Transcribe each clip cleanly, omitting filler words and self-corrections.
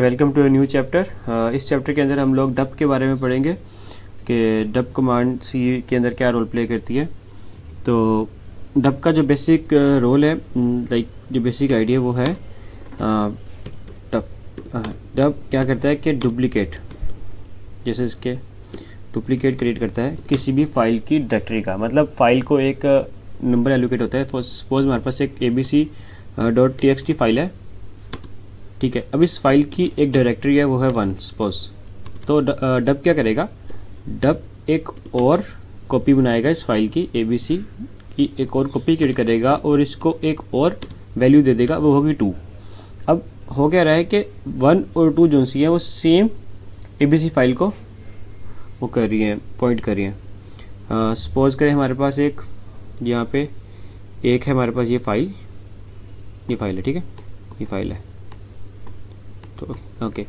Welcome to a new chapter. इस chapter के अंदर हम लोग डब के बारे में पढ़ेंगे कि डब कमांड सी के अंदर क्या रोल प्ले करती है। तो डब का जो बेसिक रोल है, लाइक जो बेसिक आइडिया वो है, डब क्या करता है कि डुप्लीकेट, जैसे इसके डुप्लीकेट क्रिएट करता है किसी भी फाइल की डायरेक्टरी का। मतलब फाइल को एक नंबर एलोकेट होता है। सपोज हमारे पास एक abc.txt फाइल है, ठीक है। अब इस फाइल की एक डायरेक्टरी है, वो है 1 सपोज। तो डब क्या करेगा, डब एक और कॉपी बनाएगा इस फाइल की, abc की एक और कॉपी क्रिएट करेगा और इसको एक और वैल्यू दे देगा, वो होगी 2। अब हो क्या रहा है कि 1 और 2 जो सी है वो सेम abc फाइल को वो कर रही हैं, पॉइंट कर रही हैं। सपोज करें हमारे पास एक यहाँ पे एक है हमारे पास ये फाइल है, ठीक है, ये फाइल है। तो ओके,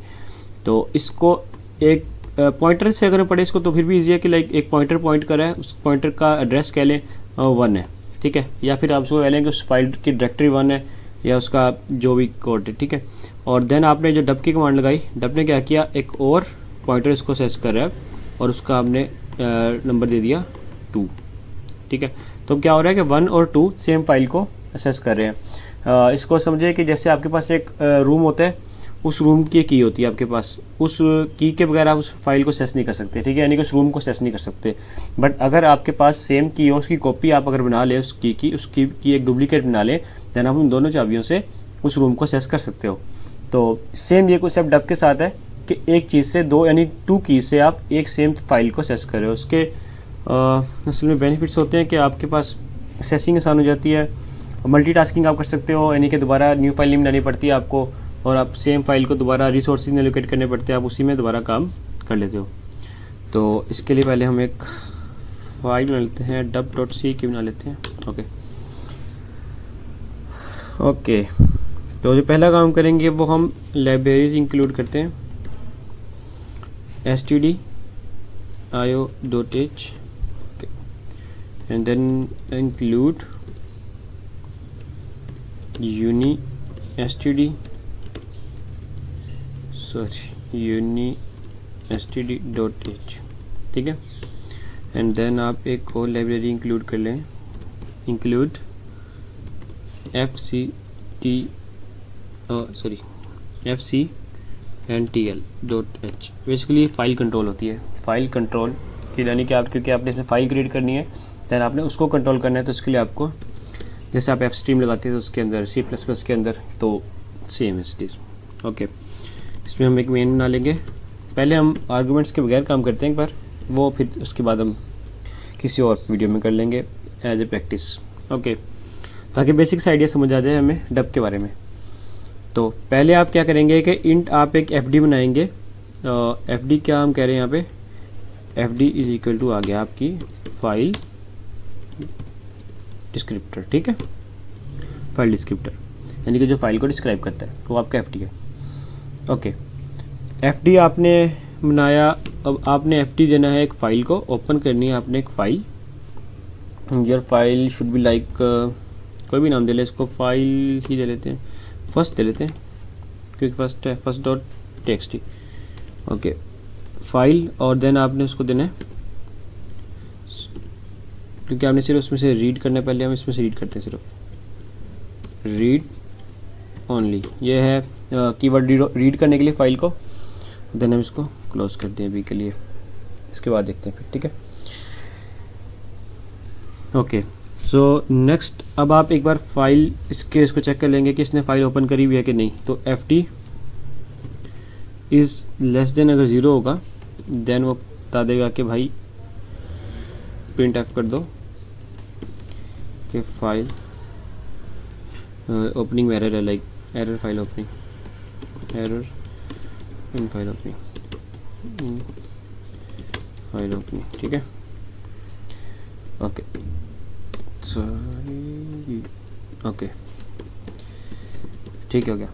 तो इसको एक पॉइंटर से अगर पढ़े इसको तो फिर भी इजी है कि लाइक एक पॉइंटर पॉइंट कर रहा है, उस पॉइंटर का एड्रेस कह लें 1 है, ठीक है। या फिर आप उसको कह लें कि उस फाइल की डायरेक्टरी 1 है या उसका जो भी कोड है, ठीक है। और देन आपने जो डब की कमांड लगाई, डब ने क्या किया, एक और पॉइंटर इसको सेट कर रहा है और उसका हमने नंबर दे दिया 2, ठीक है। तो क्या हो रहा है कि 1 और 2 सेम फाइल को असेस कर रहे हैं। इसको समझिए कि जैसे आपके पास एक रूम होता है, उस रूम की की होती है आपके पास, उस की के बगैर आप उस फाइल को सेस नहीं कर सकते, ठीक है, यानी कि उस रूम को सेस नहीं कर सकते। बट अगर आपके पास सेम की हो, उसकी कॉपी आप अगर बना ले, उस की एक डुप्लीकेट बना ले, देन आप उन दोनों चाबियों से उस रूम को सेस कर सकते हो। तो सेम ये कुछ अब डब के साथ है कि एक चीज़ से दो, यानी 2 की से आप एक सेम फाइल को सेस कर रहे हो। उसके असल में बेनिफिट्स होते हैं कि आपके पास सेसिंग आसान हो जाती है, मल्टीटास्किंग आप कर सकते हो, यानी कि दोबारा न्यू फाइल नहीं बनानी पड़ती है आपको, और आप सेम फाइल को दोबारा रिसोर्सेज में एलोकेट करने पड़ते हैं, आप उसी में दोबारा काम कर लेते हो। तो इसके लिए पहले हम एक फाइल बना लेते हैं, dub.c की बना लेते हैं। ओके, तो जो पहला काम करेंगे वो हम लाइब्रेरीज इंक्लूड करते हैं, stdio.h and then include unistd.h, ठीक है। एंड देन आप एक और लाइब्रेरी इंक्लूड कर लें, include fcntl.h। Basically file control होती है, फाइल कंट्रोल की, यानी कि आप क्योंकि आपने इसमें फाइल क्रिएट करनी है, दैन आपने उसको कंट्रोल करना है। तो उसके लिए आपको जैसे आप fstream लगाते हैं तो उसके अंदर C++ के अंदर तो सेम है। ओके, इसमें हम एक मेन बना लेंगे। पहले हम आर्गूमेंट्स के बगैर काम करते हैं एक बार, वो फिर उसके बाद हम किसी और वीडियो में कर लेंगे एज ए प्रैक्टिस। ओके, ताकि बेसिक्स आइडिया समझ आ जाए हमें डब के बारे में। तो पहले आप क्या करेंगे कि इंट आप एक fd बनाएंगे। fd क्या हम कह रहे हैं यहाँ पे, fd इज इक्वल टू आ गया आपकी फाइल डिस्क्रिप्टर, ठीक है, फाइल डिस्क्रिप्टर, यानी कि जो फाइल को डिस्क्राइब करता है वो आपका fd है। ओके, fd आपने बनाया। अब आपने fd देना है एक फाइल को, ओपन करनी है आपने एक file. Your file should be like, कोई भी नाम दे ले इसको, फाइल ही दे लेते हैं, फर्स्ट दे लेते हैं क्योंकि फर्स्ट है, first.txt। ओके, फाइल, और देन आपने उसको देना है, क्योंकि आपने सिर्फ उसमें से रीड करना है, पहले हम इसमें से रीड करते हैं, सिर्फ रीड ओनली, ये है कीवर्ड रीड करने के लिए फाइल को। देन हम इसको क्लोज कर दें अभी के लिए, इसके बाद देखते हैं फिर, ठीक है। ओके, सो नेक्स्ट अब आप एक बार फाइल इसको चेक कर लेंगे कि इसने फाइल ओपन करी हुई है कि नहीं। तो fd इज़ लेस देन, अगर 0 होगा देन वो बता देगा कि भाई प्रिंट एफ कर दो कि फाइल ओपनिंग में एरर है, like error file opening, error in file opening, ठीक है। ओके, सॉरी, ओके, ठीक हो गया।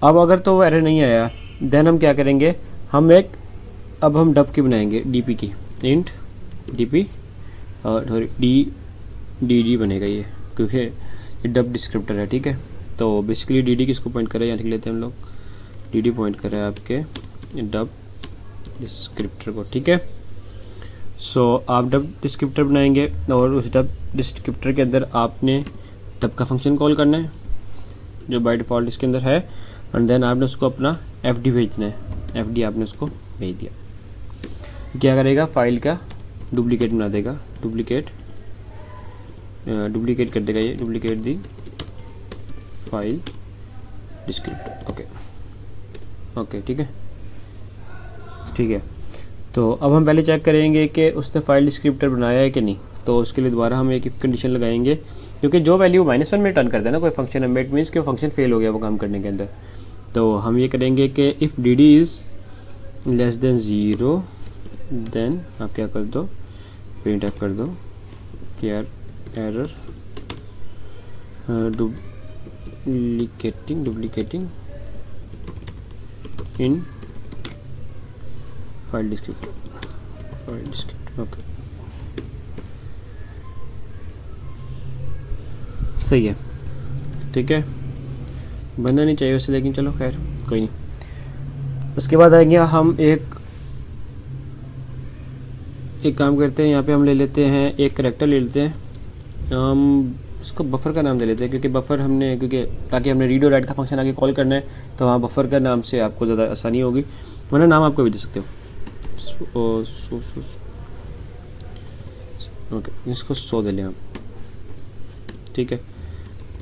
अब अगर तो वो एरर नहीं आया, देन हम क्या करेंगे, हम अब हम डब की बनाएंगे, डीपी की, इंट डीपी और डी बनेगा ये, क्योंकि ये डब डिस्क्रिप्टर है, ठीक है। तो बेसिकली डी किसको पॉइंट करे, यहाँ लिख लेते हैं हम लोग डी पॉइंट कर रहा है आपके डब डिस्क्रिप्टर को, ठीक है। सो आप डब डिस्क्रिप्टर बनाएंगे और उस डब डिस्क्रिप्टर के अंदर आपने डब का फंक्शन कॉल करना है जो बाय डिफ़ॉल्ट इसके अंदर है, एंड देन आपने उसको अपना fd भेजना है। fd आपने उसको भेज दिया, क्या करेगा, फाइल का डुप्लीकेट बना देगा, डुप्लीकेट कर देगा, ये डुप्लीकेट दी फाइल डिस्क्रिप्टर। ओके ठीक है। तो अब हम पहले चेक करेंगे कि उसने फाइल डिस्क्रिप्टर बनाया है कि नहीं। तो उसके लिए दोबारा हम एक इफ कंडीशन लगाएंगे, क्योंकि जो वैल्यू -1 में रिटर्न करता है ना कोई फंक्शन, हमें इट मीन्स कि फंक्शन फेल हो गया वो काम करने के अंदर। तो हम ये करेंगे कि if D D is less than 0 then आप क्या कर दो, प्रिंट एफ कर दो कि यार error duplicating in file descriptor. Okay सही है, ठीक है, बनना नहीं चाहिए वैसे, लेकिन चलो खैर कोई नहीं। उसके बाद आएंगे हम एक काम करते हैं, यहाँ पे हम ले लेते हैं एक करैक्टर ले लेते हैं, हम इसको बफर का नाम दे लेते हैं, क्योंकि बफर हमने ताकि हमने रीड और राइट का फंक्शन आगे कॉल करना है, तो वहाँ बफर का नाम से आपको ज़्यादा आसानी होगी, वरना नाम आपको भी दे सकते हो। ओके इसको 100 दे लें आप, ठीक है,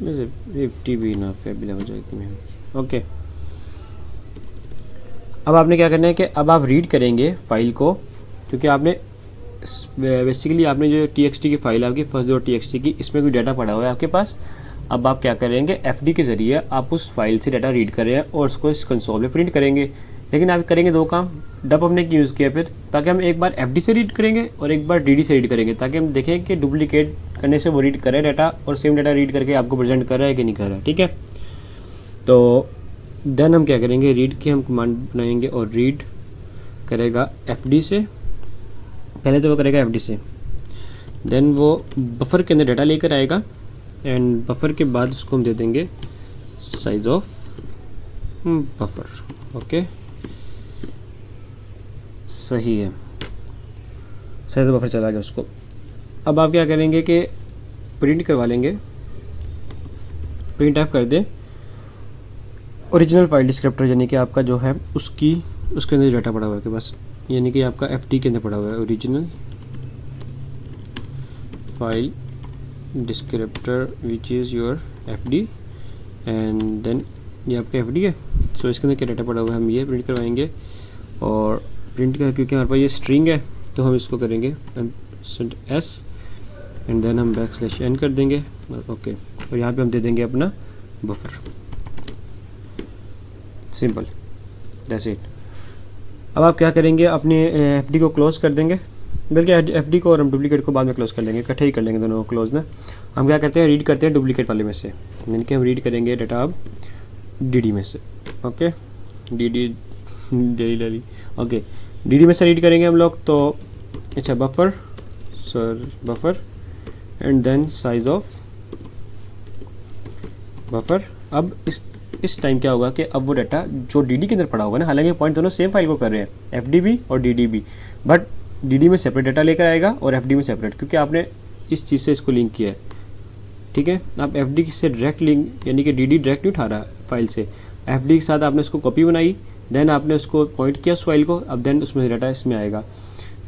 वैसे 50 भी ना फेबिला हो जाएगी महंगी। ओके अब आपने क्या करना है कि अब आप रीड करेंगे फाइल को, क्योंकि आपने बेसिकली आपने जो txt की फाइल है आपकी first.txt की, इसमें कोई डाटा पड़ा हुआ है आपके पास। अब आप क्या करेंगे, fd के ज़रिए आप उस फाइल से डाटा रीड कर रहे हैं और उसको इस कंसोल में प्रिंट करेंगे। लेकिन आप करेंगे दो काम, डब हमने यूज़ किया फिर, ताकि हम एक बार fd से रीड करेंगे और एक बार dd से रीड करेंगे, ताकि हम देखें कि डुप्लीकेट करने से वो रीड करे डाटा और सेम डाटा रीड करके आपको प्रेजेंट कर रहा है कि नहीं कर रहा है, ठीक है। तो देन हम क्या करेंगे, रीड की हम कमांड बनाएंगे और रीड करेगा fd से, पहले तो वो करेगा fd से, देन वो बफर के अंदर डाटा लेकर आएगा, एंड बफर के बाद उसको हम दे देंगे साइज ऑफ बफर। ओके सही है, साइज ऑफ बफर चला गया उसको। अब आप क्या करेंगे कि प्रिंट करवा लेंगे, प्रिंट एफ कर दें ओरिजिनल फाइल डिस्क्रिप्टर, यानी कि आपका जो है उसके अंदर डाटा पड़ा हुआ है कि बस, यानी कि आपका fd के अंदर पड़ा हुआ है original file descriptor which is your fd, and then ये आपका fd है। सो इसके अंदर क्या डाटा पड़ा हुआ है हम ये प्रिंट करवाएंगे, और प्रिंट का क्योंकि हमारे पास ये स्ट्रिंग है तो हम इसको करेंगे s, एंड देन हम \n कर देंगे। ओके और यहाँ पे हम दे देंगे अपना बफर, सिंपल, दैट्स इट। अब आप क्या करेंगे, अपने fd को क्लोज कर देंगे, बल्कि fd को और हम डुप्लीकेट को बाद में क्लोज कर लेंगे, इकट्ठे ही कर लेंगे दोनों को क्लोज ना। हम क्या करते हैं, रीड करते हैं डुप्लीकेट वाले में से, यानी कि हम रीड करेंगे डाटा अब dd में से। ओके dd ओके dd में से रीड करेंगे हम लोग, तो अच्छा buffer and then size of buffer. अब इस टाइम क्या होगा कि अब वो डाटा जो dd के अंदर पड़ा होगा ना, हालांकि पॉइंट दोनों सेम फाइल को कर रहे हैं, fd भी और dd भी, बट dd में सेपरेट डाटा लेकर आएगा और fd में सेपरेट, क्योंकि आपने इस चीज़ से इसको लिंक किया है, ठीक है। आप fd से डायरेक्ट लिंक, यानी कि dd डायरेक्ट नहीं उठा रहा फाइल से, fd के साथ आपने उसको कॉपी बनाई, देन आपने उसको पॉइंट किया उस फाइल को, अब देन उसमें डाटा इसमें आएगा।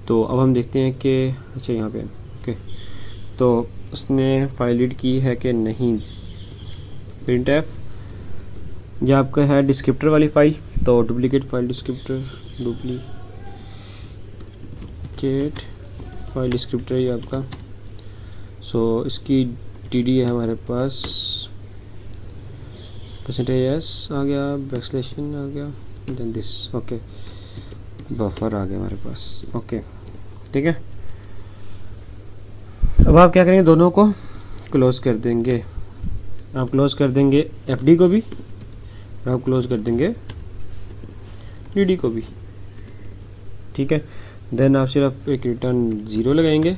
तो अब हम देखते हैं कि अच्छा यहाँ पे ओके, तो उसने फाइल रीड की है कि नहीं, प्रिंट एफ, यह आपका है डिस्क्रिप्टर वाली फाइल, तो duplicate file descriptor, duplicate file descriptor ये आपका। सो इसकी dd है हमारे पास %s आ गया, बैकस्लैशन आ गया, देन दिस, ओके बफर आ गया हमारे पास। ओके ठीक है, अब आप क्या करेंगे, दोनों को क्लोज कर देंगे, आप क्लोज कर देंगे fd को भी और आप क्लोज कर देंगे dd को भी, ठीक है। देन आप सिर्फ एक रिटर्न 0 लगाएंगे,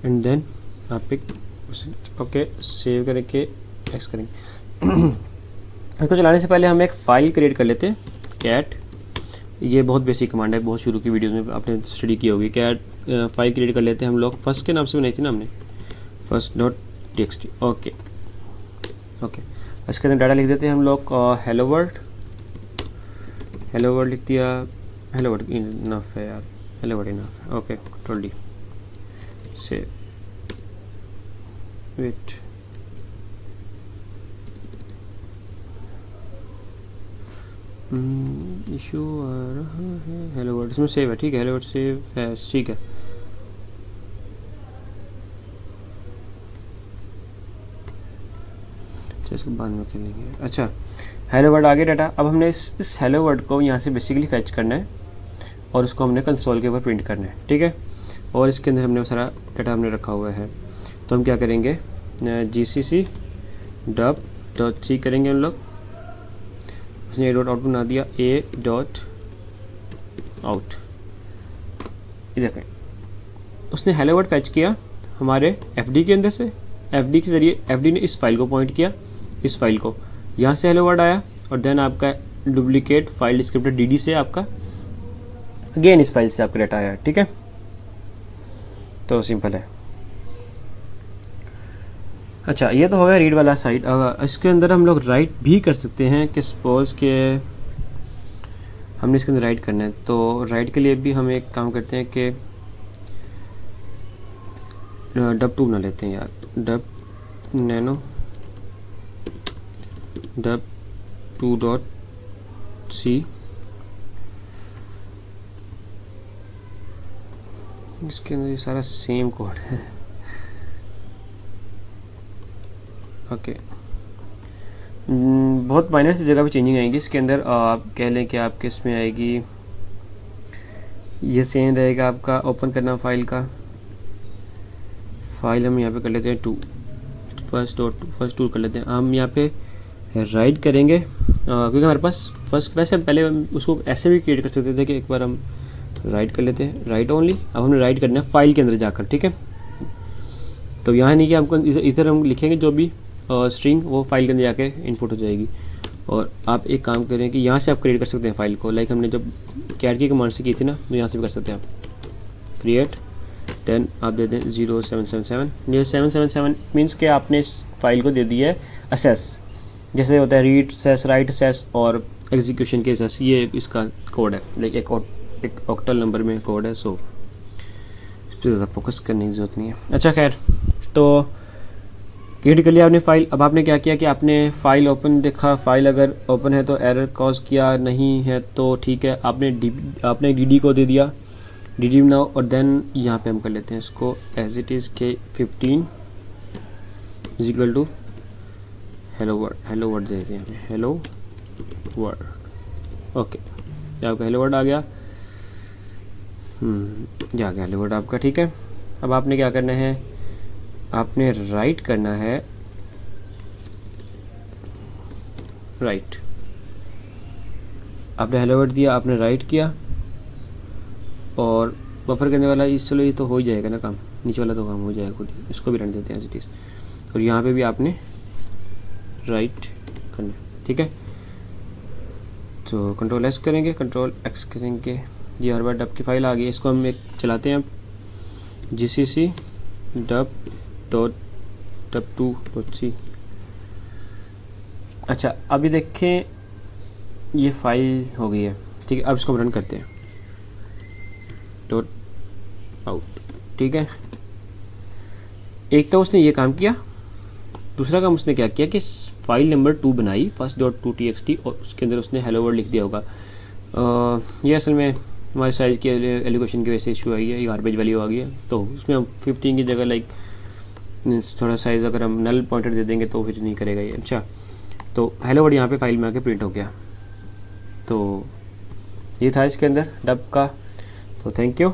एंड देन आप एक ओके सेव करके एक्स करेंगे। इसको चलाने से पहले हम एक फ़ाइल क्रिएट कर लेते हैं, कैट, ये बहुत बेसिक कमांड है, बहुत शुरू की वीडियोस में आपने स्टडी की होगी। कैट फाइल क्रिएट कर लेते हैं हम लोग, फर्स्ट के नाम से बनाई थी ना हमने, first.txt। ओके ओके, इसके अंदर डाटा लिख देते हैं हम लोग, हेलो वर्ल्ड लिख दिया, हेलो वर्ल्ड इनफ है यार, हेलो वर्ल्ड इनफ है। ओके, कंट्रोल डी से वेट, इशू आ रहा है, हेलो वर्ल्ड इसमें सेव है, ठीक है, हेलो वर्ल्ड सेव है, ठीक है। इसको बाद में कर लेंगे। अच्छा, हेलो वर्ड आ गया डाटा। अब हमने इस हेलो वर्ड को यहाँ से बेसिकली फैच करना है और उसको हमने कंसोल के ऊपर प्रिंट करना है, ठीक है। और इसके अंदर हमने सारा डाटा हमने रखा हुआ है, तो हम क्या करेंगे, gcc dub.c करेंगे हम लोग। उसने a.out बना दिया, a.out, देखें उसने हेलो वर्ड फैच किया हमारे fd के अंदर से, fd के ज़रिए fd ने इस फाइल को पॉइंट किया, इस फाइल को, यहाँ से हेलो वर्ड आया और देन आपका डुप्लीकेट फाइल डिस्क्रिप्टर dd से आपका अगेन इस फाइल से आपका डाटा आया, ठीक है। तो सिंपल है। अच्छा, ये तो हो गया रीड वाला साइड। इसके अंदर हम लोग राइट भी कर सकते हैं कि सपोज के हमने इसके अंदर राइट करना है, तो राइट के लिए भी हम एक काम करते हैं कि dub2 बना लेते हैं यार, dub nano dub2.c, इसके अंदर ये सारा सेम कोड है। ओके, बहुत माइनर सी जगह पे चेंजिंग आएगी इसके अंदर। आप कह लें कि आपके इसमें आएगी, ये सेम रहेगा आपका ओपन करना फाइल का, फाइल हम यहाँ पे कर लेते हैं 2, फर्स्ट टूल कर लेते हैं हम, यहाँ पे राइट करेंगे क्योंकि हमारे पास फर्स्ट, वैसे हम पहले उसको ऐसे भी क्रिएट कर सकते थे कि एक बार हम राइट कर लेते हैं, राइट ओनली। अब हमने राइट करना है फाइल के अंदर जाकर, ठीक है। तो यहाँ नहीं कि हमको इधर हम लिखेंगे जो भी स्ट्रिंग, वो फाइल के अंदर जाके इनपुट हो जाएगी। और आप एक काम करें कि यहाँ से आप क्रिएट कर सकते हैं फाइल को, लाइक हमने जब कैट की कमांड से की थी ना, तो यहाँ से भी कर सकते हैं आप क्रिएट, देन आप दे दें 0777। ये 777 मीन्स कि आपने इस फाइल को दे दिया है असेस, जैसे होता है रीड सेस, राइट सेस और एग्जीक्यूशन के सेस, ये इसका कोड है, लाइक एक ऑक्टल नंबर में कोड है। सो इस पर ज़्यादा फोकस करने की ज़रूरत नहीं है। अच्छा खैर, तो क्रिएट कर लिया आपने फाइल। अब आपने क्या किया कि आपने फाइल ओपन देखा, फाइल अगर ओपन है तो एरर कॉज किया, नहीं है तो ठीक है, आपने dd को दे दिया, dd बनाओ। और देन यहाँ पे हम कर लेते हैं इसको as it is K 15 is equal to hello world दे देते हैं, हेलो वर्ड। ओके, आपका हेलो वर्ड आ गया, जा गया हेलो वर्ड आपका, ठीक है। अब आपने क्या करना है, आपने राइट करना है, राइट, आपने हेलो वर्ड दिया, आपने राइट किया और बफर करने वाला इस, चलो ये तो हो ही जाएगा ना काम, नीचे वाला तो काम हो जाएगा खुद ही, इसको भी रन देते हैं एज इट इज़। और यहाँ पे भी आपने राइट करना, ठीक है। तो कंट्रोल एस करेंगे, कंट्रोल एक्स करेंगे, ये हर बार डब की फाइल आ गई। इसको हम एक चलाते हैं अब, gcc dub.2.c। अच्छा, अभी देखें ये फाइल हो गई है, ठीक है। अब इसको हम रन करते हैं, डॉट आउट, ठीक है। एक तो उसने ये काम किया, दूसरा काम उसने क्या किया कि फाइल नंबर 2 बनाई, first.2txt, और उसके अंदर उसने हेलो वर्ड लिख दिया होगा। ये असल में हमारे साइज़ की एलोकेशन की वजह से इशू आई है, ये गार्बेज वैल्यू आ गई है, तो उसमें हम 15 की जगह लाइक थोड़ा साइज़ अगर हम नल पॉइंटर दे देंगे तो फिर नहीं करेगा ये। अच्छा, तो हेलो वर्ड यहाँ पे फाइल में आके प्रिंट हो गया। तो ये था इसके अंदर डब का। तो थैंक यू।